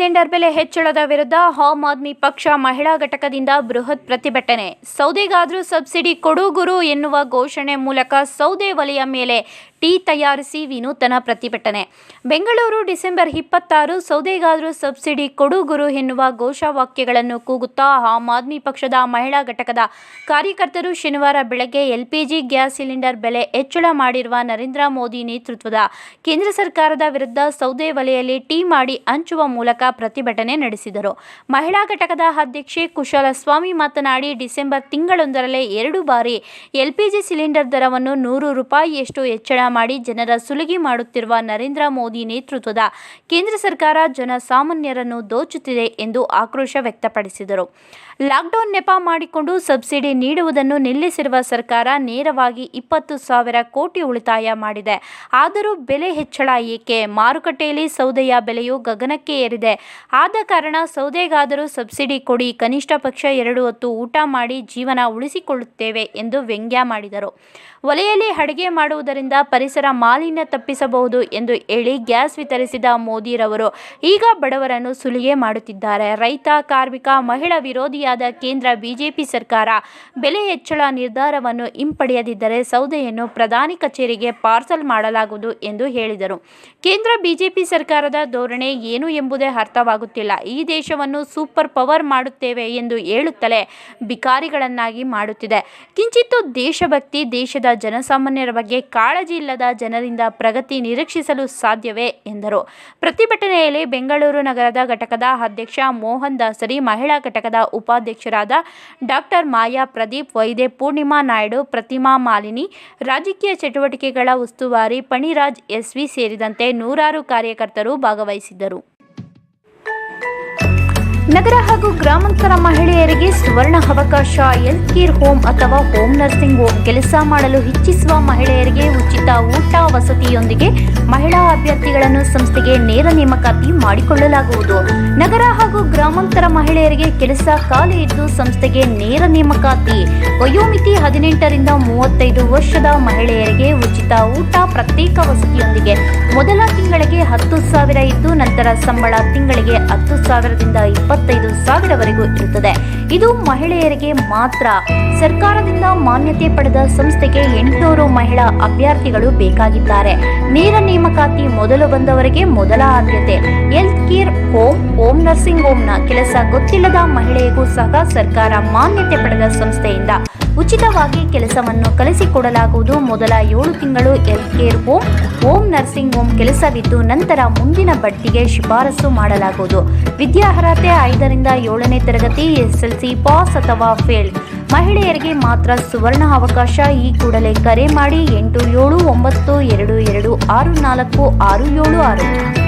Cylinder ಬೆಲೆ ಹೆಚ್ಚಳದ ವಿರುದ್ಧ ಆಮ್ ಆದ್ಮಿ ಪಕ್ಷ ಮಹಿಳಾ ಘಟಕದಿಂದ ಬೃಹತ್ ಪ್ರತಿಭಟನೆ. ಸೌದೆಗಾದ್ರೂ ಸಬ್ಸಿಡಿ ಕೊಡು ಗುರು ಎನ್ನುವ ಘೋಷಣೆ ಮೂಲಕ ಸೌದೆ ಒಲೆಯ ಮೇಲೆ ಟೀ ತಯಾರಿಸಿ ವಿನೂತನ ಪ್ರತಿಭಟನೆ. ಬೆಂಗಳೂರು ಡಿಸೆಂಬರ್ 26 ಸೌದೆಗಾದ್ರೂ ಸಬ್ಸಿಡಿ ಕೊಡು ಗುರು ಎನ್ನುವ ಘೋಷವಾಕ್ಯಗಳನ್ನು ಕೂಗುತ್ತಾ ಆಮ್ ಆದ್ಮಿ ಪಕ್ಷದ ಮಹಿಳಾ ಘಟಕದ ಕಾರ್ಯಕರ್ತರು ಶನಿವಾರ ಬೆಳಗ್ಗೆ ಎಲ್ಪಿಜಿ ಗ್ಯಾಸ್ ಸಿಲಿಂಡರ್ ಬೆಲೆ ಹೆಚ್ಚಳ ಮಾಡಿರುವ ನರೇಂದ್ರ ಮೋದಿ ನೇತೃತ್ವದ ಕೇಂದ್ರ ಸರ್ಕಾರದ ವಿರುದ್ಧ ಸೌದೆ ಒಲೆಯಲ್ಲಿ ಟೀ ಮಾಡಿ ಹಂಚುವ ಮೂಲಕ ಪ್ರತಿಭಟನೆ ನಡೆಸಿದರು. ಮಹಿಳಾ ಘಟಕದ ಅಧ್ಯಕ್ಷೆ ಕುಶಲಸ್ವಾಮಿ ಮಾತನಾಡಿ, ಡಿಸೆಂಬರ್ ತಿಂಗಳೊಂದರಲ್ಲೇ 2 ಬಾರಿ ಎಲ್ಪಿಜಿ ಸಿಲಿಂಡರ್ ದರವನ್ನು 100 ರೂಪಾಯಿಯಷ್ಟು ಹೆಚ್ಚಳ ಮಾಡಿ ಜನರ ಸುಲಿಗೆ ಮಾಡುತ್ತಿರುವ ನರೇಂದ್ರ ಮೋದಿ ನೇತೃತ್ವದ ಕೇಂದ್ರ ಸರ್ಕಾರ ಜನಸಾಮಾನ್ಯರನ್ನು ದೋಚುತ್ತಿದೆ ಎಂದು ಆಕ್ರೋಶ ವ್ಯಕ್ತಪಡಿಸಿದರು. ಲಾಕ್ಡೌನ್ ನೆಪ ಮಾಡಿಕೊಂಡು ಸಬ್ಸಿಡಿ ನೀಡುವುದನ್ನು ನಿಲ್ಲಿಸಿರುವ ಸರ್ಕಾರ ನೇರವಾಗಿ 20,000 ಕೋಟಿ ಉಳಿತಾಯ ಮಾಡಿದೆ. ಆದರೂ ಬೆಲೆ ಹೆಚ್ಚಳ ಏಕೆ? ಮಾರುಕಟ್ಟೆಯಲ್ಲಿ ಸೌದೆಯ ಬೆಲೆಯು ಗಗನಕ್ಕೆ ಏರಿದೆ. ಆದ ಕಾರಣ ಸೌದೆಗಾದರೂ ಸಬ್ಸಿಡಿ ಕೊಡಿ, ಕನಿಷ್ಠ ಪಕ್ಷ 2 ಹೊತ್ತು ಊಟ ಮಾಡಿ ಜೀವನ ಉಳಿಸಿಕೊಳ್ಳುತ್ತೇವೆ ಎಂದು ವ್ಯಂಗ್ಯ ಮಾಡಿದರು. ಒಲೆಯಲ್ಲಿ ಅಡುಗೆ ಮಾಡುವುದರಿಂದ ಪರಿಸರ ಮಾಲಿನ್ಯ ತಪ್ಪಿಸಬಹುದು ಎಂದು ಹೇಳಿ ಗ್ಯಾಸ್ ವಿತರಿಸಿದ ಮೋದಿರವರು ಈಗ ಬಡವರನ್ನು ಸುಲಿಗೆ ಮಾಡುತ್ತಿದ್ದಾರೆ. ರೈತ, ಕಾರ್ಮಿಕ, ಮಹಿಳಾ ವಿರೋಧಿಯಾದ ಕೇಂದ್ರ ಬಿಜೆಪಿ ಸರ್ಕಾರ ಬೆಲೆ ಹೆಚ್ಚಳ ನಿರ್ಧಾರವನ್ನು ಹಿಂಪಡೆಯದಿದ್ದರೆ ಸೌದೆಯನ್ನು ಪ್ರಧಾನಿ ಕಚೇರಿಗೆ ಪಾರ್ಸಲ್ ಮಾಡಲಾಗುವುದು ಎಂದು ಹೇಳಿದರು. ಕೇಂದ್ರ ಬಿಜೆಪಿ ಸರ್ಕಾರದ ಧೋರಣೆ ಏನು ಎಂಬುದೇ ಅರ್ಥವಾಗುತ್ತಿಲ್ಲ. ಈ ದೇಶವನ್ನು ಸೂಪರ್ ಪವರ್ ಮಾಡುತ್ತೇವೆ ಎಂದು ಹೇಳುತ್ತಲೇ ಬಿಕಾರಿಗಳನ್ನಾಗಿ ಮಾಡುತ್ತಿದೆ. ಕಿಂಚಿತ್ತು ದೇಶಭಕ್ತಿ, ದೇಶದ ಜನಸಾಮಾನ್ಯರ ಬಗ್ಗೆ ಕಾಳಜಿ ಇಲ್ಲದ ಜನರಿಂದ ಪ್ರಗತಿ ನಿರೀಕ್ಷಿಸಲು ಸಾಧ್ಯವೇ ಎಂದರು. ಪ್ರತಿಭಟನೆಯಲ್ಲಿ ಬೆಂಗಳೂರು ನಗರದ ಘಟಕದ ಅಧ್ಯಕ್ಷ ಮೋಹನ್ ದಾಸರಿ, ಮಹಿಳಾ ಘಟಕದ ಉಪಾಧ್ಯಕ್ಷರಾದ ಡಾಕ್ಟರ್ ಮಾಯಾ ಪ್ರದೀಪ್, ವೈದ್ಯೆ ಪೂರ್ಣಿಮಾ ನಾಯ್ಡು, ಪ್ರತಿಮಾ ಮಾಲಿನಿ, ರಾಜಕೀಯ ಚಟುವಟಿಕೆಗಳ ಉಸ್ತುವಾರಿ ಫಣಿರಾಜ್ ಎಸ್ವಿ ಸೇರಿದಂತೆ ನೂರಾರು ಕಾರ್ಯಕರ್ತರು ಭಾಗವಹಿಸಿದ್ದರು. ನಗರ ಹಾಗೂ ಗ್ರಾಮಾಂತರ ಮಹಿಳೆಯರಿಗೆ ಸುವರ್ಣ ಅವಕಾಶ. ಹೆಲ್ತ್ ಕೇರ್ ಹೋಮ್ ಅಥವಾ ಹೋಮ್ ನರ್ಸಿಂಗ್ ಹೋಮ್ ಕೆಲಸ ಮಾಡಲು ಇಚ್ಛಿಸುವ ಮಹಿಳೆಯರಿಗೆ ಉಚಿತ ಊಟ ವಸತಿಯೊಂದಿಗೆ ಮಹಿಳಾ ಅಭ್ಯರ್ಥಿಗಳನ್ನು ಸಂಸ್ಥೆಗೆ ನೇರ ನೇಮಕಾತಿ ಮಾಡಿಕೊಳ್ಳಲಾಗುವುದು. ನಗರ ಹಾಗೂ ಗ್ರಾಮಾಂತರ ಮಹಿಳೆಯರಿಗೆ ಕೆಲಸ ಖಾಲಿ ಇದ್ದು ಸಂಸ್ಥೆಗೆ ನೇರ ನೇಮಕಾತಿ. ವಯೋಮಿತಿ 18 ರಿಂದ 35 ವರ್ಷದ ಮಹಿಳೆಯರಿಗೆ ಉಚಿತ ಊಟ, ಪ್ರತ್ಯೇಕ ವಸತಿಯೊಂದಿಗೆ ಮೊದಲ ತಿಂಗಳಿಗೆ 10,000 ಇದ್ದು ನಂತರ ಸಂಬಳ ತಿಂಗಳಿಗೆ 10,000 ದಿಂದ 25,000ವರೆಗೂ ಇರುತ್ತದೆ. ಇದು ಮಹಿಳೆಯರಿಗೆ ಮಾತ್ರ. ಸರ್ಕಾರದಿಂದ ಮಾನ್ಯತೆ ಪಡೆದ ಸಂಸ್ಥೆಗೆ 800 ಮಹಿಳಾ ಅಭ್ಯರ್ಥಿಗಳು ಬೇಕಾಗಿದ್ದಾರೆ. ನೇರ ನೇಮಕಾತಿ ಮೊದಲು ಬಂದವರಿಗೆ ಮೊದಲ ಆದ್ಯತೆ. Health care home, home nursing ಹೋಮ್ನ ಕೆಲಸ ಗೊತ್ತಿಲ್ಲದ ಮಹಿಳೆಗೂ ಸಹ ಸರ್ಕಾರ ಮಾನ್ಯತೆ ಪಡೆದ ಸಂಸ್ಥೆಯಿಂದ ಉಚಿತವಾಗಿ ಕೆಲಸವನ್ನು ಕಲಿಸಿಕೊಡಲಾಗುವುದು. ಮೊದಲ 7 ತಿಂಗಳು health care home, home nursing home ಕೆಲಸವಿದ್ದು ನಂತರ ಮುಂದಿನ ಬಡ್ತಿಗೆ ಶಿಫಾರಸು ಮಾಡಲಾಗುವುದು. ವಿದ್ಯಾರ್ಹತೆ 5 ರಿಂದ 7ನೇ ತರಗತಿ, SSLC ಪಾಸ್ ಅಥವಾ ಫೇಲ್. ಮಹಿಳೆಯರಿಗೆ ಮಾತ್ರ ಸುವರ್ಣ ಅವಕಾಶ. ಈ ಕೂಡಲೇ ಕರೆ ಮಾಡಿ 8792264676.